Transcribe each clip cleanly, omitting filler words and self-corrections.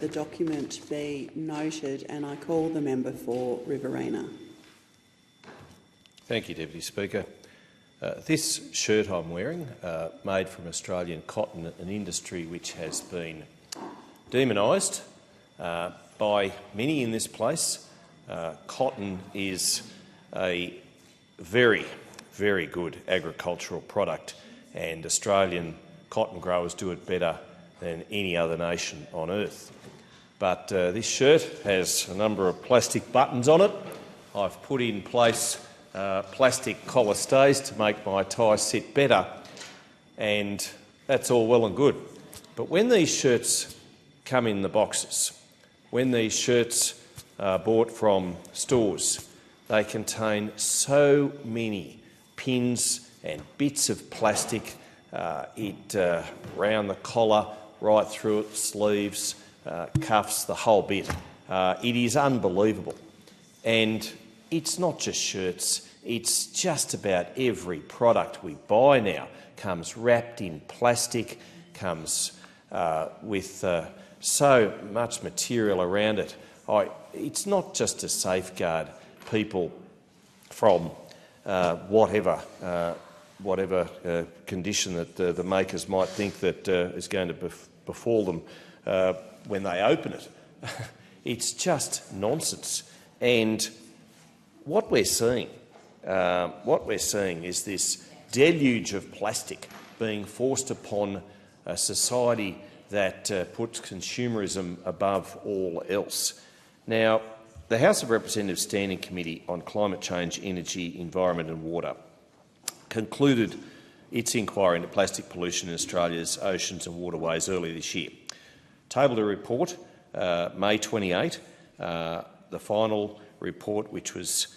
the document be noted, and I call the member for Riverina. Thank you, Deputy Speaker. This shirt I'm wearing, made from Australian cotton, an industry which has been demonised by many in this place. Cotton is a very, very good agricultural product, and Australian cotton growers do it better than any other nation on earth. But this shirt has a number of plastic buttons on it. I've put in place plastic collar stays to make my tie sit better, and that's all well and good. But when these shirts come in the boxes, when these shirts are bought from stores, they contain so many pins and bits of plastic, round the collar, right through it, sleeves, cuffs, the whole bit. It is unbelievable. And it's not just shirts, it's just about every product we buy now comes wrapped in plastic, comes with so much material around it. It's not just to safeguard people from whatever condition that the makers might think that is going to befall them when they open it. It's just nonsense. And what we're seeing is this deluge of plastic being forced upon a society that puts consumerism above all else. Now, the House of Representatives Standing Committee on Climate Change, Energy, Environment and Water concluded its inquiry into plastic pollution in Australia's oceans and waterways earlier this year. Tabled a report May 28, the final report, which was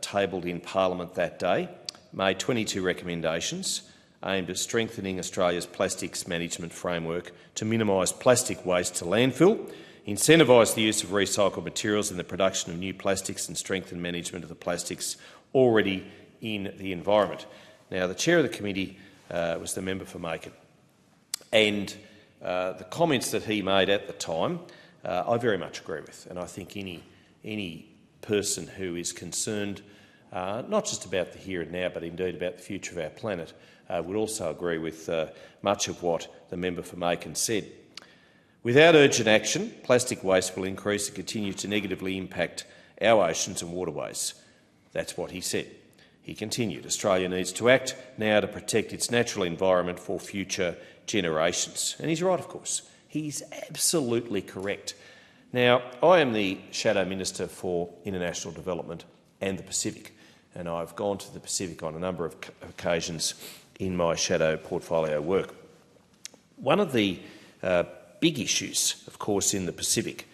tabled in Parliament that day, made 22 recommendations aimed at strengthening Australia's plastics management framework to minimise plastic waste to landfill, incentivise the use of recycled materials in the production of new plastics and strengthen management of the plastics already in the environment. Now, the chair of the committee was the member for Macon, and the comments that he made at the time I very much agree with, and I think any person who is concerned not just about the here and now but indeed about the future of our planet would also agree with much of what the member for Macon said. Without urgent action, plastic waste will increase and continue to negatively impact our oceans and waterways. That's what he said. He continued, Australia needs to act now to protect its natural environment for future generations. And he's right, of course. He's absolutely correct. Now, I am the Shadow Minister for International Development and the Pacific, and I've gone to the Pacific on a number of occasions in my shadow portfolio work. One of the big issues, of course, in the Pacific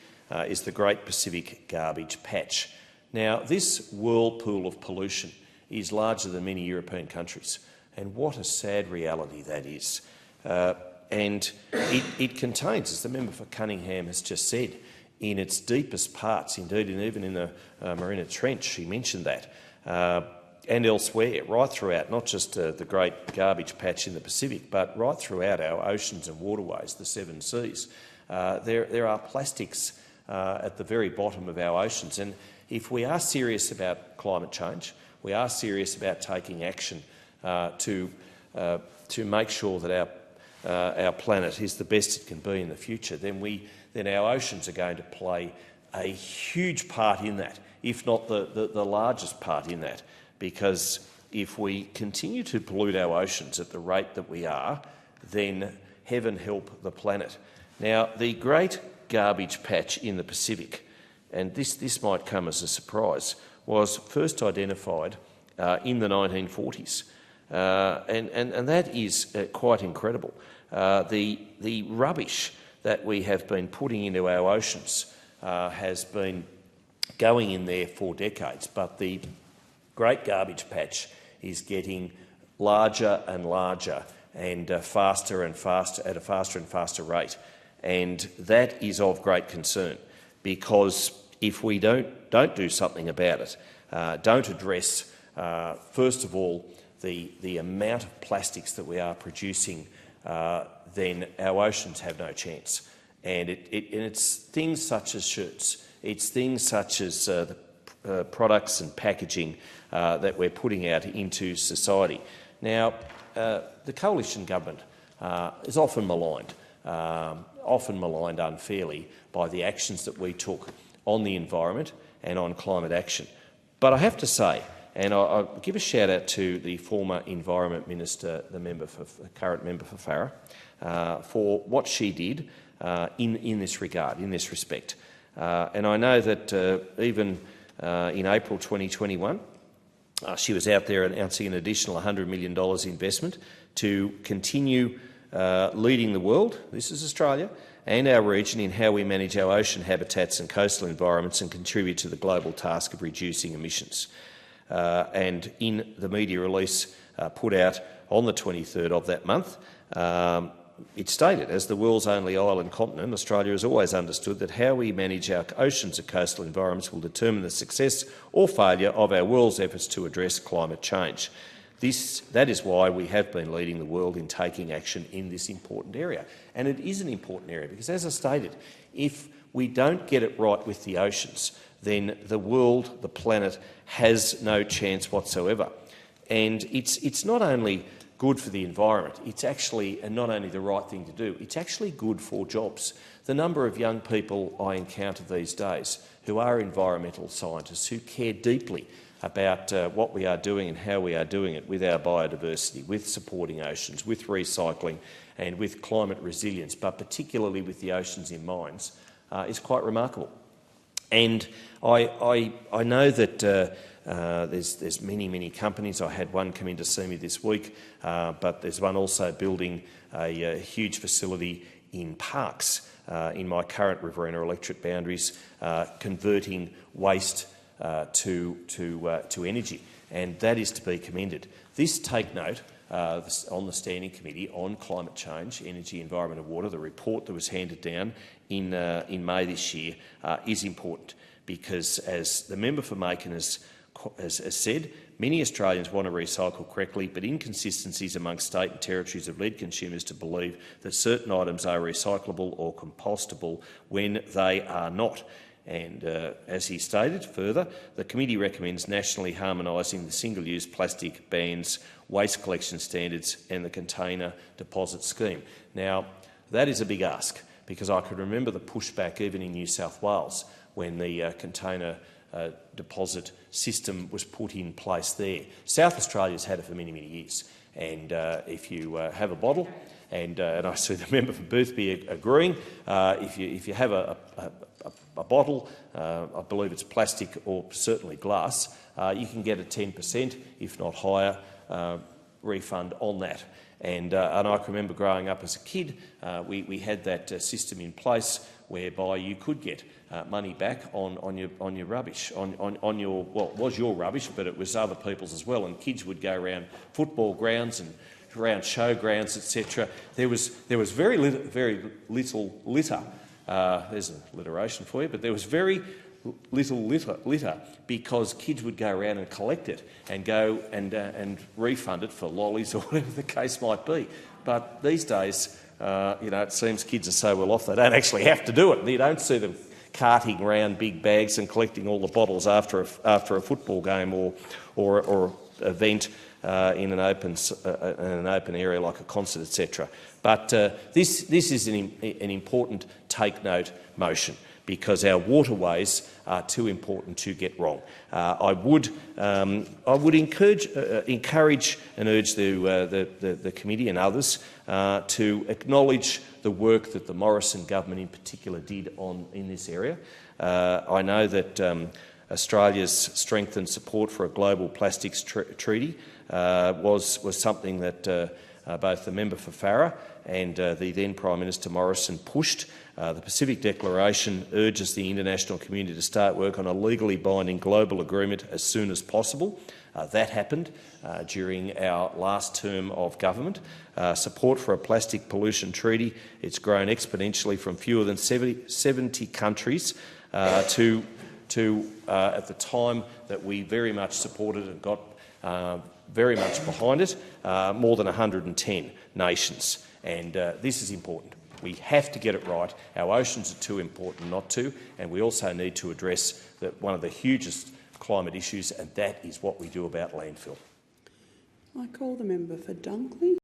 is the Great Pacific Garbage Patch. Now, this whirlpool of pollution is larger than many European countries, and what a sad reality that is. And it contains, as the member for Cunningham has just said, in its deepest parts, indeed and even in the Marina Trench, she mentioned that, and elsewhere, right throughout, not just the Great Garbage Patch in the Pacific, but right throughout our oceans and waterways, the seven seas. There are plastics at the very bottom of our oceans, and if we are serious about climate change, we are serious about taking action to make sure that our planet is the best it can be in the future, then our oceans are going to play a huge part in that, if not the largest part in that, because if we continue to pollute our oceans at the rate that we are, then heaven help the planet. Now, the Great Garbage Patch in the Pacific, and this might come as a surprise, was first identified in the 1940s, and that is quite incredible. The rubbish that we have been putting into our oceans has been going in there for decades, but the Great Garbage Patch is getting larger and larger and faster and faster, at a faster and faster rate, and that is of great concern, because if we don't do something about it, don't address first of all the amount of plastics that we are producing, then our oceans have no chance. And it's things such as shirts. It's things such as the products and packaging that we're putting out into society. Now, the coalition government is often maligned unfairly by the actions that we took on the environment and on climate action. But I have to say, and I'll give a shout out to the former Environment Minister, the current member for Farrer, for what she did in this regard, in this respect. And I know that even in April 2021, she was out there announcing an additional $100 million investment to continue leading the world, this is Australia, and our region in how we manage our ocean habitats and coastal environments and contribute to the global task of reducing emissions. And in the media release put out on the 23rd of that month, it stated, as the world's only island continent, Australia has always understood that how we manage our oceans and coastal environments will determine the success or failure of our world's efforts to address climate change. That is why we have been leading the world in taking action in this important area. And it is an important area because, as I stated, if we don't get it right with the oceans, then the world, the planet, has no chance whatsoever. And it's not only good for the environment, it's actually, and not only the right thing to do, it's actually good for jobs. The number of young people I encounter these days who are environmental scientists, who care deeply about what we are doing and how we are doing it with our biodiversity, with supporting oceans, with recycling and with climate resilience, but particularly with the oceans in mind, is quite remarkable. And I know that there's many companies. I had one come in to see me this week, but there's one also building a huge facility in Parkes in my current Riverina electorate boundaries, converting waste to energy, and that is to be commended. This, take note, on the Standing Committee on Climate Change, Energy, Environment and Water, the report that was handed down in May this year is important because, as the member for Macon has said, many Australians want to recycle correctly, but inconsistencies amongst state and territories have led consumers to believe that certain items are recyclable or compostable when they are not. And as he stated further, the committee recommends nationally harmonising the single-use plastic bans, waste collection standards and the container deposit scheme. Now, that is a big ask because I can remember the pushback even in New South Wales when the container deposit system was put in place there. South Australia's had it for many years, and if you have a bottle, and I see the member for Boothby agreeing, if you have a bottle, I believe it's plastic or certainly glass, you can get a 10%, if not higher, refund on that. And I can remember growing up as a kid, we had that system in place whereby you could get money back on your rubbish, on your, well, it was your rubbish, but it was other people's as well. And kids would go around football grounds and around showgrounds, etc. There was very little litter. There's an alliteration for you, but there was very little litter because kids would go around and collect it and go and refund it for lollies or whatever the case might be. But these days, it seems kids are so well off they don't actually have to do it. You don't see them carting around big bags and collecting all the bottles after a football game or event in an open area like a concert, etc. But this is an important take note motion because our waterways are too important to get wrong. I would encourage and urge the committee and others to acknowledge the work that the Morrison government in particular did in this area. I know that Australia's strengthened support for a global plastics treaty was something that both the member for Farrer and the then Prime Minister Morrison pushed. The Pacific Declaration urges the international community to start work on a legally binding global agreement as soon as possible. That happened during our last term of government. Support for a plastic pollution treaty, it's grown exponentially from fewer than 70 countries to at the time that we very much supported and got very much behind it, more than 110 nations. And this is important. We have to get it right. Our oceans are too important not to, and we also need to address one of the hugest climate issues, and that is what we do about landfill. I call the member for Dunkley.